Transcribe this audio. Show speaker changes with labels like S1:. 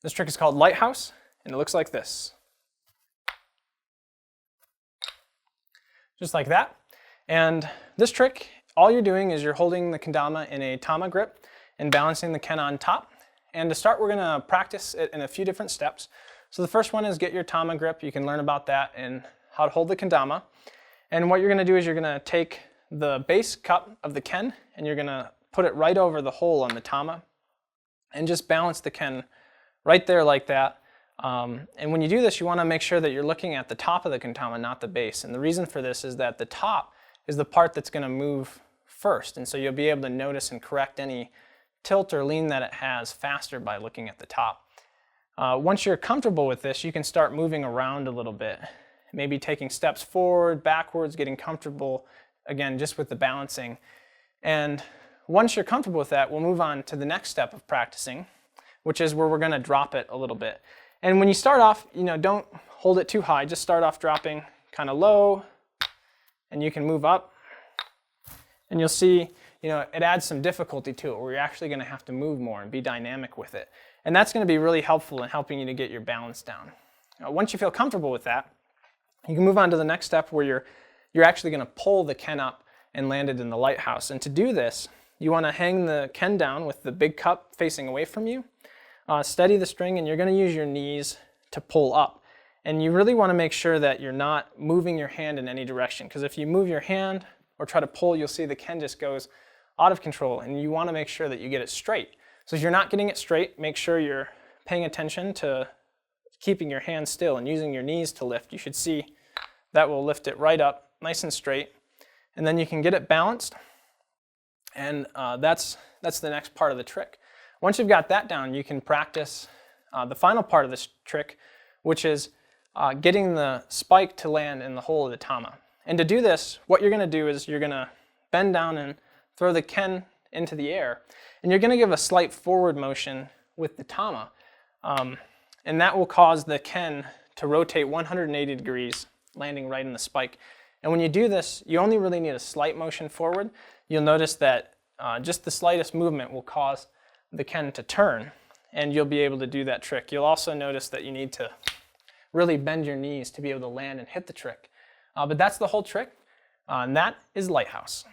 S1: This trick is called Lighthouse, and it looks like this. Just like that. And this trick, all you're doing is you're holding the kendama in a tama grip and balancing the ken on top. And to start, we're going to practice it in a few different steps. So the first one is get your tama grip. You can learn about that and how to hold the kendama. And what you're going to do is you're going to take the base cup of the ken and you're going to put it right over the hole on the tama and just balance the ken right there like that. And when you do this, you want to make sure that you're looking at the top of the kendama, not the base. And the reason for this is that the top is the part that's going to move first. And so you'll be able to notice and correct any tilt or lean that it has faster by looking at the top. Once you're comfortable with this, you can start moving around a little bit. Maybe taking steps forward, backwards, getting comfortable, again, just with the balancing. And once you're comfortable with that, we'll move on to the next step of practicing, which is where we're going to drop it a little bit. And when you start off, don't hold it too high. Just start off dropping kind of low, and you can move up. And you'll see, it adds some difficulty to it, where you're actually going to have to move more and be dynamic with it. And that's going to be really helpful in helping you to get your balance down. Once you feel comfortable with that, you can move on to the next step where you're actually going to pull the ken up and land it in the lighthouse. And to do this, you want to hang the ken down with the big cup facing away from you. Steady the string, and you're going to use your knees to pull up. And you really want to make sure that you're not moving your hand in any direction, because if you move your hand or try to pull, you'll see the ken just goes out of control, and you want to make sure that you get it straight. So if you're not getting it straight, make sure you're paying attention to keeping your hand still and using your knees to lift. You should see that will lift it right up, nice and straight. And then you can get it balanced, and that's the next part of the trick. Once you've got that down, you can practice the final part of this trick, which is getting the spike to land in the hole of the tama. And to do this, what you're going to do is you're going to bend down and throw the ken into the air, and you're going to give a slight forward motion with the tama, and that will cause the ken to rotate 180 degrees, landing right in the spike. And when you do this, you only really need a slight motion forward. You'll notice that just the slightest movement will cause the ken to turn, and you'll be able to do that trick. You'll also notice that you need to really bend your knees to be able to land and hit the trick. But that's the whole trick, and that is Lighthouse.